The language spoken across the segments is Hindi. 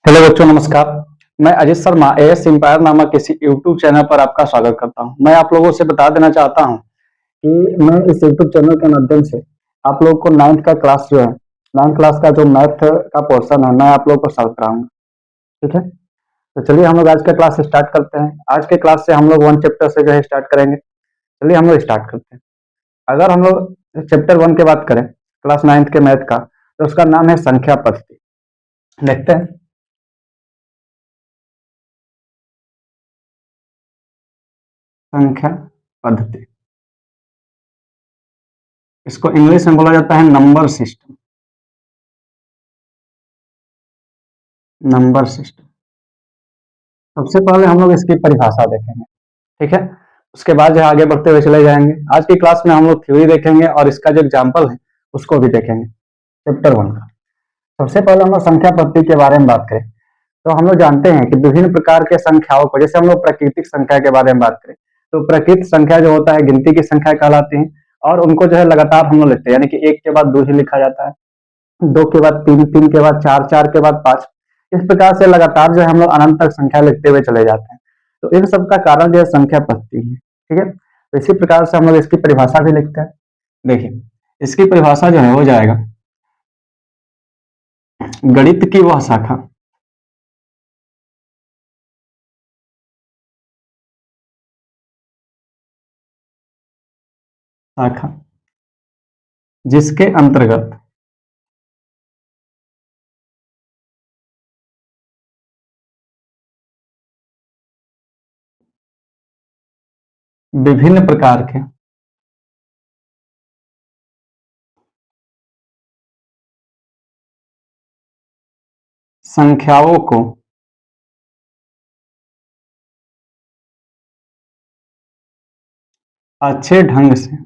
हेलो बच्चों, नमस्कार। मैं अजित शर्मा एएस एम्पायर नामक किसी यूट्यूब चैनल पर आपका स्वागत करता हूं। मैं आप लोगों से बता देना चाहता हूं कि मैं इस यूट्यूब चैनल के माध्यम से आप लोगों को नाइन्थ का क्लास जो है, नाइन्थ क्लास का जो मैथ का पोर्शन है, मैं आप लोगों को सॉल्व कराऊंगा। ठीक है, तो चलिए हम लोग आज का क्लास स्टार्ट करते हैं। आज के क्लास से हम लोग वन चैप्टर से जो है स्टार्ट करेंगे। चलिए हम लोग स्टार्ट करते हैं। अगर हम लोग चैप्टर वन की बात करें, क्लास नाइन्थ के मैथ का, तो उसका नाम है संख्या पद्धति। देखते हैं। संख्या पद्धति, इसको इंग्लिश में बोला जाता है नंबर सिस्टम। नंबर सिस्टम, सबसे पहले हम लोग इसकी परिभाषा देखेंगे। ठीक है, उसके बाद जो है आगे बढ़ते हुए चले जाएंगे। आज की क्लास में हम लोग थ्योरी देखेंगे और इसका जो एग्जाम्पल है उसको भी देखेंगे, चैप्टर वन का। सबसे पहले हम लोग संख्या पद्धति के बारे में बात करें तो हम लोग जानते हैं कि विभिन्न प्रकार के संख्याओं को, जैसे हम लोग प्राकृतिक संख्या के बारे में बात करें तो प्राकृतिक संख्या जो होता है गिनती की संख्या कहलाती है, और उनको जो है लगातार हम लोग लिखते हैं, यानी कि एक के बाद दो ही लिखा जाता है, दो के बाद तीन, तीन के बाद चार, चार के बाद पांच। इस प्रकार से लगातार जो है हम लोग अनंत तक संख्या लिखते हुए चले जाते हैं। तो इन सब का कारण जो है संख्या पद्धति है। ठीक है, तो इसी प्रकार से हम लोग इसकी परिभाषा भी लिखते हैं। देखिए, इसकी परिभाषा जो है हो जाएगा, गणित की वह शाखा, शाखा जिसके अंतर्गत विभिन्न प्रकार के संख्याओं को अच्छे ढंग से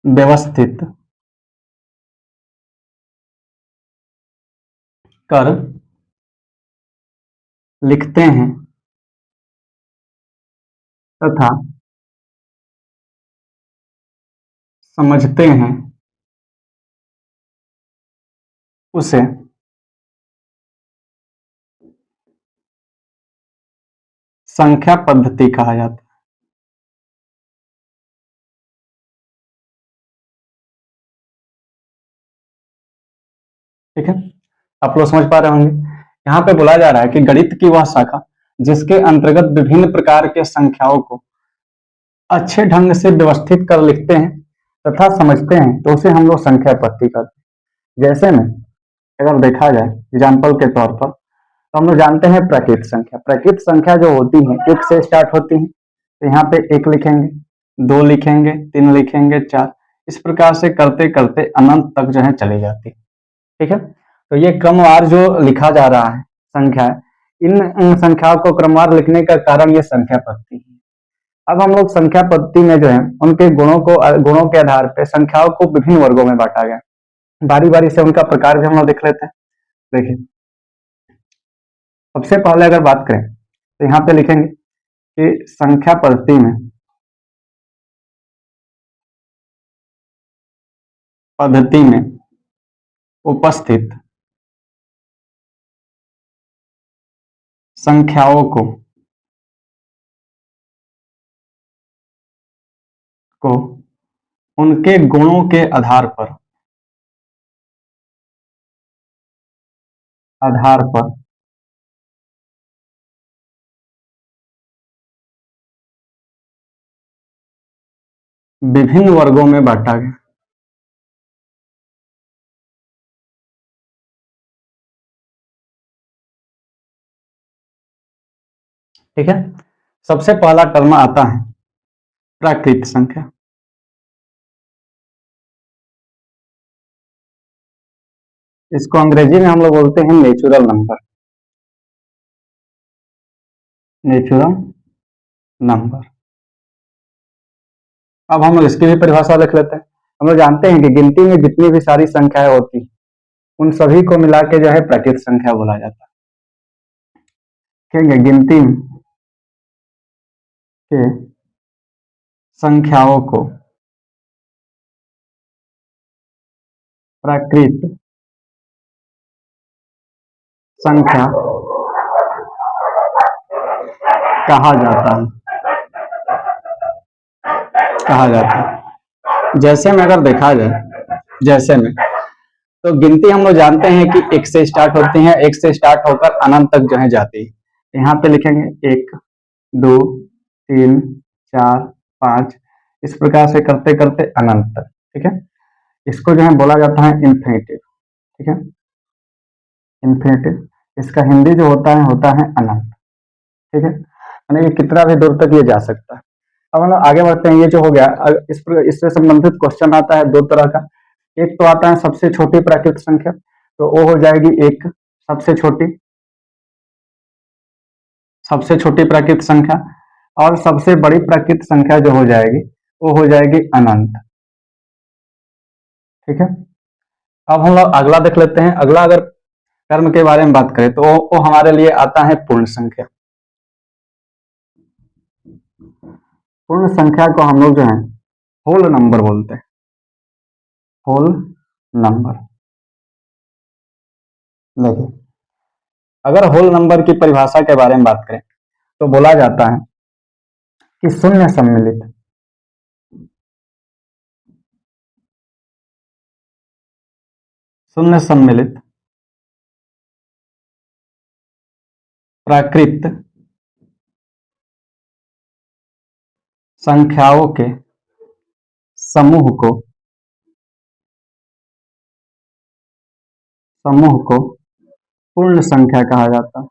व्यवस्थित कर लिखते हैं तथा समझते हैं, उसे संख्या पद्धति कहा जाता है। ठीक है, आप लोग समझ पा रहे होंगे। यहाँ पे बोला जा रहा है कि गणित की वह शाखा जिसके अंतर्गत विभिन्न प्रकार के संख्याओं को अच्छे ढंग से व्यवस्थित कर लिखते हैं तथा समझते हैं, तो उसे हम लोग संख्या पद्धति कहते हैं। जैसे में अगर देखा जाए एग्जाम्पल के तौर पर, तो हम लोग जानते हैं प्राकृत संख्या। प्राकृत संख्या जो होती है एक से स्टार्ट होती है, तो यहाँ पे एक लिखेंगे, दो लिखेंगे, तीन लिखेंगे, चार, इस प्रकार से करते करते अनंत तक जो है चली जाती है। ठीक है, तो ये क्रमवार जो लिखा जा रहा है संख्या, इन संख्याओं को क्रमवार लिखने का कारण ये संख्या पद्धति है। अब हम लोग संख्या पद्धति में जो है उनके गुणों के आधार पर संख्याओं को विभिन्न वर्गों में बांटा गया। बारी बारी से उनका प्रकार भी हम लोग देख लेते हैं। देखिए, सबसे पहले अगर बात करें तो यहाँ पे लिखेंगे कि पद्धति में उपस्थित संख्याओं को उनके गुणों के आधार पर विभिन्न वर्गों में बांटा गया। ठीक है, सबसे पहला टर्म आता है प्राकृत संख्या। इसको अंग्रेजी में हम लोग बोलते हैं नेचुरल नंबर। Natural number. अब हम लोग इसकी भी परिभाषा लिख लेते हैं। हम लोग जानते हैं कि गिनती में जितनी भी सारी संख्याएं होती हैं उन सभी को मिला के जो है प्राकृत संख्या बोला जाता है। ठीक है, गिनती के संख्याओं को प्राकृत संख्या कहा जाता है, कहा जाता है। जैसे में अगर देखा जाए, जैसे में तो गिनती हम लोग जानते हैं कि एक से स्टार्ट होती है, एक से स्टार्ट होकर अनंत तक जो है जाती है। यहाँ पे लिखेंगे 1 2 3 4 5, इस प्रकार से करते करते अनंत तक। ठीक है, इसको जो है बोला जाता है इन्फिनिटिव। ठीक है, इन्फिनिटिव, इसका हिंदी जो होता है अनंत। ठीक है, यानी कि कितना भी दूर तक ये जा सकता है। अब हम लोग आगे बढ़ते हैं। ये जो हो गया, इससे संबंधित क्वेश्चन आता है दो तरह का। एक तो आता है सबसे छोटी प्राकृत संख्या, तो वो हो जाएगी एक सबसे छोटी प्राकृत संख्या, और सबसे बड़ी प्राकृत संख्या जो हो जाएगी वो हो जाएगी अनंत। ठीक है, अब हम लोग अगला देख लेते हैं। अगला अगर कर्म के बारे में बात करें तो वो हमारे लिए आता है पूर्ण संख्या। पूर्ण संख्या को हम लोग जो है होल नंबर बोलते हैं, होल नंबर। देखिए, अगर होल नंबर की परिभाषा के बारे में बात करें तो बोला जाता है कि शून्य सम्मिलित प्राकृत संख्याओं के समूह को पूर्ण संख्या कहा जाता है,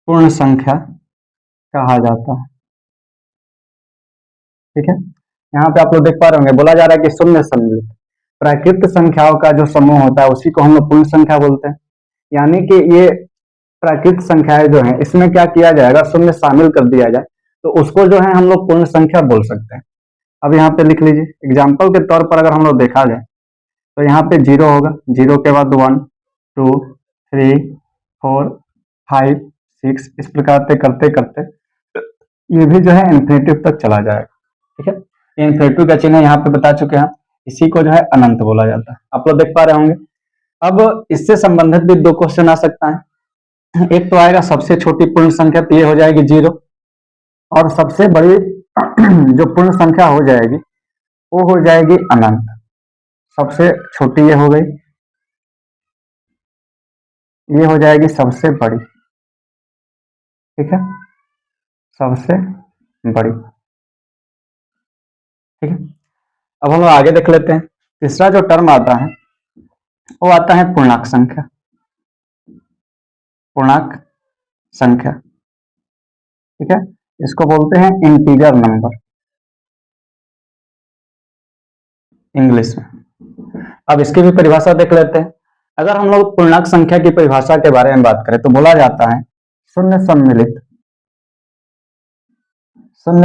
पूर्ण संख्या कहा जाता है। ठीक है, यहाँ पे आप लोग देख पा रहे होंगे, बोला जा रहा है कि शून्य सम्मिलित प्राकृत संख्याओं का जो समूह होता है उसी को हम लोग पूर्ण संख्या बोलते हैं। यानी कि ये प्राकृत संख्याएं जो है, इसमें क्या किया जाएगा, शून्य शामिल कर दिया जाए तो उसको जो है हम लोग पूर्ण संख्या बोल सकते हैं। अब यहाँ पे लिख लीजिए, एग्जाम्पल के तौर पर अगर हम लोग देखा जाए तो यहाँ पे 0 होगा, 0 के बाद 1 2 3 4 5 6, इस प्रकार से करते करते ये भी जो है इन्फिनिटिव तक चला जाएगा। ठीक है, ये इन्फिनिटिव का चिन्ह यहाँ पे बता चुके हैं, इसी को जो है अनंत बोला जाता है। आप लोग देख पा रहे होंगे। अब इससे संबंधित भी दो क्वेश्चन आ सकता है। एक तो आएगा सबसे छोटी पूर्ण संख्या, तो ये हो जाएगी 0, और सबसे बड़ी जो पूर्ण संख्या हो जाएगी वो हो जाएगी अनंत। सबसे छोटी ये हो गई, ये हो जाएगी सबसे बड़ी। ठीक है, सबसे बड़ी। ठीक है, अब हम लोग आगे देख लेते हैं। तीसरा जो टर्म आता है वो आता है पूर्णांक संख्या, पूर्णांक संख्या। ठीक है, इसको बोलते हैं इंटीजर नंबर इंग्लिश में। अब इसकी भी परिभाषा देख लेते हैं। अगर हम लोग पूर्णांक संख्या की परिभाषा के बारे में बात करें तो बोला जाता है शून्य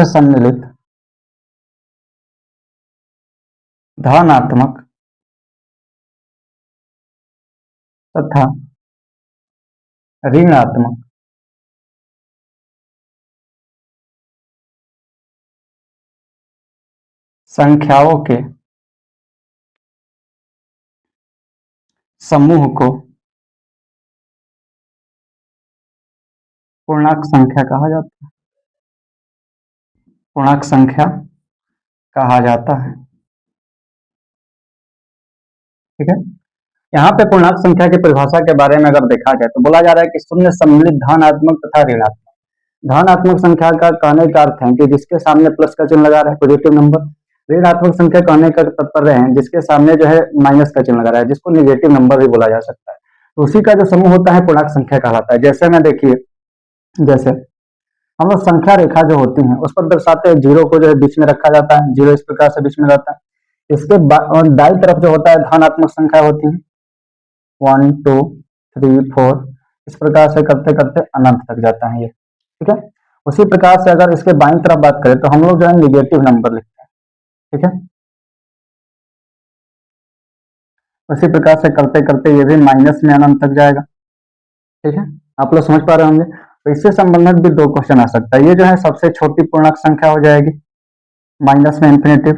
सम्मिलित धनात्मक तथा ऋणात्मक संख्याओं के समूह को पूर्णांक संख्या कहा जाता है, पूर्णांक संख्या कहा जाता है। ठीक है, यहाँ पे पूर्णांक संख्या की परिभाषा के बारे में अगर देखा जाए तो बोला जा रहा है कि शून्य सम्मिलित धनात्मक तथा ऋणात्मक। धनात्मक संख्या का कहने का अर्थ है कि जिसके सामने प्लस का चिन्ह लगा रहा है, पॉजिटिव नंबर। ऋणात्मक संख्या कहने का तात्पर्य है जिसके सामने जो है माइनस का चिन्ह लगा रहा है, जिसको निगेटिव नंबर भी बोला जा सकता है। तो उसी का जो समूह होता है पूर्णांक संख्या कहलाता है। जैसे में देखिए, जैसे हम लोग संख्या रेखा जो होती है उस पर दर्शाते हैं, 0 को जो है बीच में रखा जाता है, 0 इस प्रकार से बीच में रहता है। इसके दाईं तरफ जो होता है धनात्मक संख्या होती है, 1 2 3 4, इस प्रकार से करते करते अनंत तक जाता है ये। ठीक है, उसी प्रकार से अगर इसके बाईं तरफ बात करें तो हम लोग जो है निगेटिव नंबर लिखते हैं। ठीक है, उसी प्रकार से करते करते ये भी माइनस में अनंत तक जाएगा। ठीक है, आप लोग समझ पा रहे होंगे। तो इससे संबंधित भी दो क्वेश्चन आ सकता है। ये जो है सबसे छोटी पूर्णांक संख्या हो जाएगी, माइनस में इंफिनिटिव,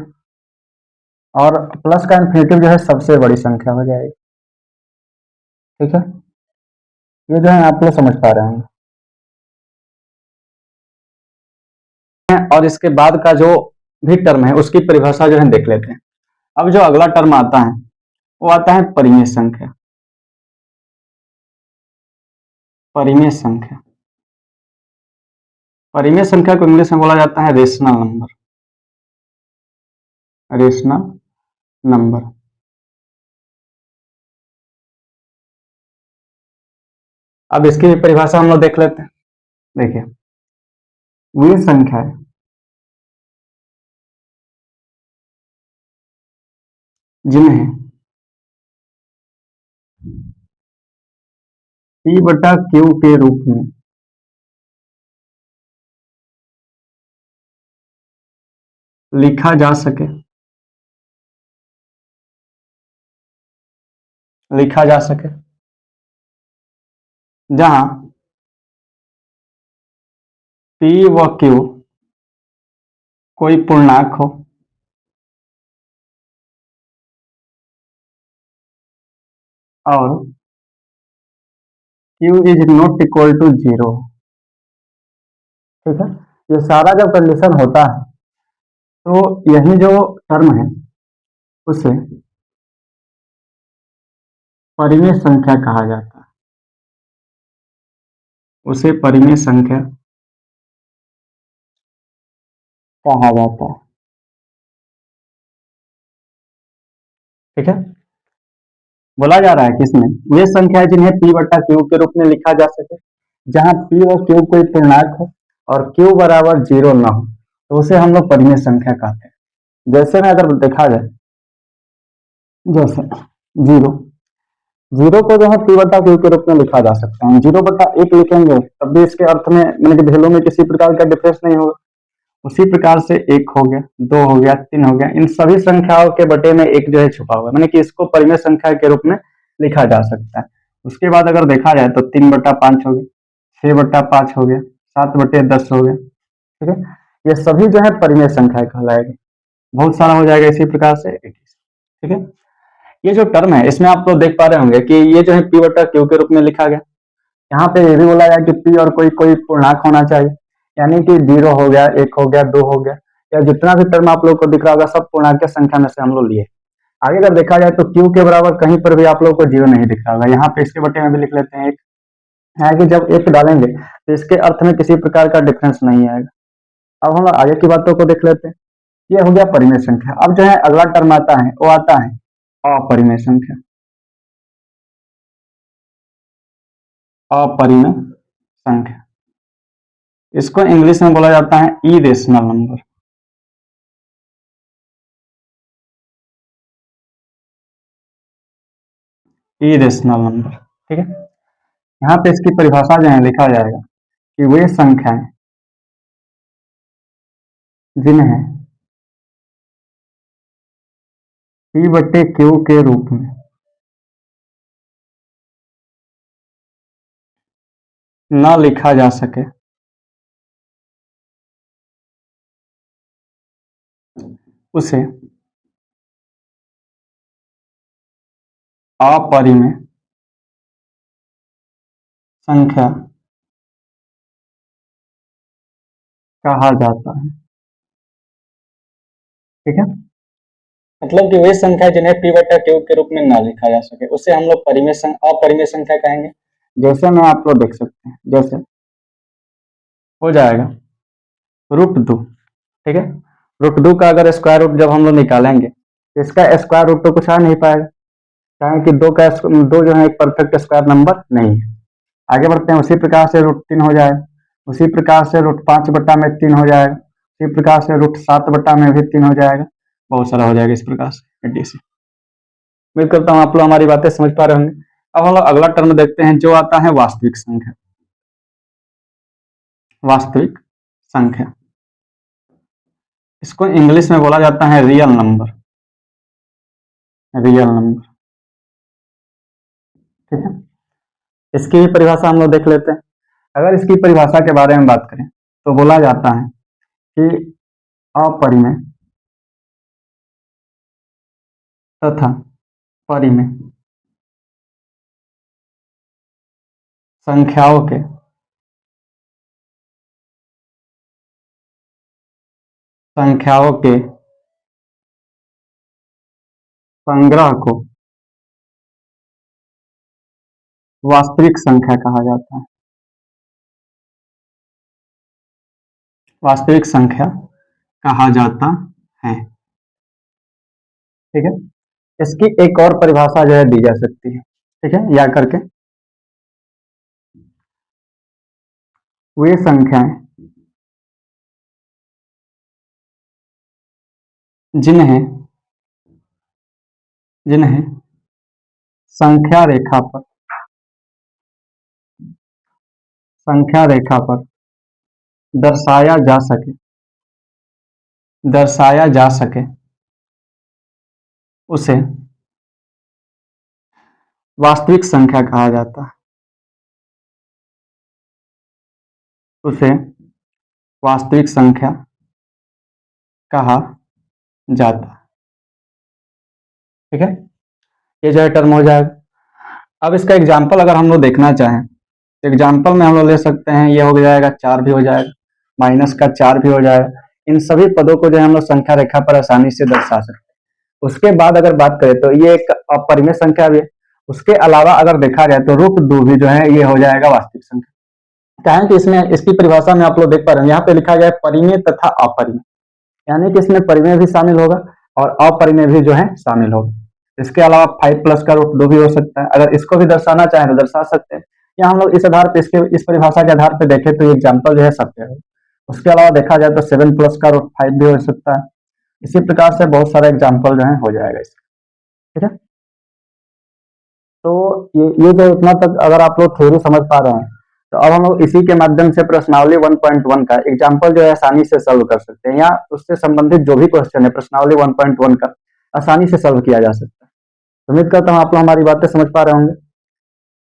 और प्लस का इन्फिनेटिव जो है सबसे बड़ी संख्या हो जाएगी। ठीक है, ये जो है आप लोग समझ पा रहे हैं। और इसके बाद का जो भी टर्म है उसकी परिभाषा जो है देख लेते हैं। अब जो अगला टर्म आता है वो आता है परिमेय संख्या। परिमेय संख्या, परिमेय संख्या को इंग्लिश में बोला जाता है रेशनल नंबर। Rational number. अब इसकी परिभाषा हम लोग देख लेते हैं। देखिए, वे संख्याएं जिन्हें P बटा Q के रूप में लिखा जा सके, लिखा जा सके, जहां P व Q कोई पूर्णांक हो और Q is not equal to 0। ठीक है, ये सारा जब कंडीशन होता है तो यही जो टर्म है उसे परिमेय संख्या कहा जाता है। उसे परिमेय संख्या कहा जाता है। ठीक है, बोला जा रहा है कि इसमें वे संख्या जिन्हें P बटा Q के रूप में लिखा जा सके, जहां P और Q कोई पूर्णांक हो और Q बराबर 0 ना हो, तो उसे हम लोग परिमेय संख्या कहते हैं। जैसे में अगर देखा जाए, जैसे 0, 0 को जो है P बटा Q के रूप में लिखा जा सकता है। 0/1 लिखेंगे तब भी इसके अर्थ में मैंने कि वैल्यू में किसी प्रकार का डिफरेंस नहीं होगा। उसी प्रकार से 1 हो गया, 2 हो गया, 3 हो गया, इन सभी संख्याओं के बटे में एक जो है छुपा हुआ, मैंने कि इसको परिमेय संख्या के रूप में लिखा जा सकता है। उसके बाद अगर देखा जाए तो 3/5 हो गया, 6/5 हो गया, 7/10 हो गया। ठीक है, ये सभी जो है परिमेय संख्या कहलाएगी। बहुत सारा हो जाएगा इसी प्रकार से 80। ठीक है, ये जो टर्म है इसमें आप लोग देख पा रहे होंगे कि ये जो है P बटा Q के रूप में लिखा गया। यहाँ पे ये भी बोला गया कि P और कोई कोई पूर्णांक होना चाहिए, यानी कि 0 हो गया, 1 हो गया, 2 हो गया, या जितना भी टर्म आप लोग को दिख रहा होगा सब पूर्णांक की संख्या में से हम लोग लिए। आगे अगर देखा जाए तो Q के बराबर कहीं पर भी आप लोग को 0 नहीं दिख रहा होगा। यहाँ पे इसके बटे में भी लिख लेते हैं 1, है कि जब 1 डालेंगे तो इसके अर्थ में किसी प्रकार का डिफरेंस नहीं आएगा। अब हम लोग आगे की बातों को देख लेते हैं। ये हो गया परिमेय संख्या। अब जो है अगला टर्म आता है वो आता है अपरिमेय संख्या। अपरिमेय संख्या, इसको इंग्लिश में बोला जाता है इरेशनल नंबर। Irrational number. ठीक है, यहाँ पे इसकी परिभाषा जो है लिखा जाएगा कि वे संख्याएं जिन्हें P बटे Q के रूप में न लिखा जा सके, उसे अपरिमेय संख्या कहा जाता है। ठीक है, मतलब कि वे संख्या जिन्हें P बटा Q के रूप में न लिखा जा सके उसे हम लोग अपरिमेय संख्या कहेंगे। जैसे में आप लोग देख सकते हैं, जैसे हो जाएगा √2। ठीक है, √2 का अगर स्क्वायर रूट जब हम लोग निकालेंगे तो इसका स्क्वायर रूट तो कुछ आ नहीं पाएगा, कारण कि दो जो है एक परफेक्ट स्क्वायर नंबर नहीं है। आगे बढ़ते हैं, उसी प्रकार से √3 हो जाएगा, उसी प्रकार से √5/3 हो जाएगा, उसी प्रकार से √7/3 हो जाएगा। बहुत सारा हो जाएगा इस प्रकार से एडीसी। उम्मीद करता हूँ आप लोग हमारी बातें समझ पा रहे होंगे। अब हम लोग अगला टर्म देखते हैं जो आता है वास्तविक संख्या। वास्तविक संख्या, इसको इंग्लिश में बोला जाता है रियल नंबर। Real number. ठीक है, इसकी भी परिभाषा हम लोग देख लेते हैं। अगर इसकी परिभाषा के बारे में बात करें तो बोला जाता है कि अपरिमेय तथा परिमेय संख्याओं के संग्रह को वास्तविक संख्या कहा जाता है। वास्तविक संख्या कहा जाता है। ठीक है, इसकी एक और परिभाषा जो है दी जा सकती है। ठीक है, याद करके, वे संख्याएं जिन्हें जिन्हें संख्या रेखा पर दर्शाया जा सके उसे वास्तविक संख्या कहा जाता है। उसे वास्तविक संख्या कहा जाता है। ठीक है, ये जो है टर्म हो जाएगा। अब इसका एग्जाम्पल अगर हम लोग देखना चाहें, एग्जाम्पल में हम लोग ले सकते हैं, ये हो जाएगा 4 भी हो जाएगा, माइनस का 4 भी हो जाएगा। इन सभी पदों को जो है हम लोग संख्या रेखा पर आसानी से दर्शा सकते हैं। उसके बाद अगर बात करें तो ये एक अपरिमेय संख्या भी है। उसके अलावा अगर देखा जाए तो रूट 2 भी जो है ये हो जाएगा वास्तविक संख्या। क्या है कि इसमें इसकी परिभाषा में आप लोग देख पा रहे हैं, यहाँ पे लिखा गया है परिमेय तथा अपरिमेय, यानी कि इसमें परिमेय भी शामिल होगा और अपरिमेय भी जो है शामिल होगा। इसके अलावा 5 प्लस का रूट 2 भी हो सकता है। अगर इसको भी दर्शाना चाहें तो दर्शा सकते हैं, या हम लोग इस आधार पे इस परिभाषा के आधार पे देखें तो एग्जाम्पल जो है सत्य है। उसके अलावा देखा जाए तो 7 प्लस का रूट 5 भी हो सकता है। इसी प्रकार से बहुत सारे एग्जाम्पल जो है हो जाएगा इसका। ठीक है, तो ये जो इतना तक अगर आप लोग थ्योरी समझ पा रहे हैं, तो अब हम लोग इसी के माध्यम से प्रश्नावली 1.1 का एग्जाम्पल जो है आसानी से सॉल्व कर सकते हैं, या उससे संबंधित जो भी क्वेश्चन है प्रश्नावली 1.1 का आसानी से सॉल्व किया जा सकता है। उम्मीद करता हूँ आप लोग हमारी बातें समझ पा रहे होंगे।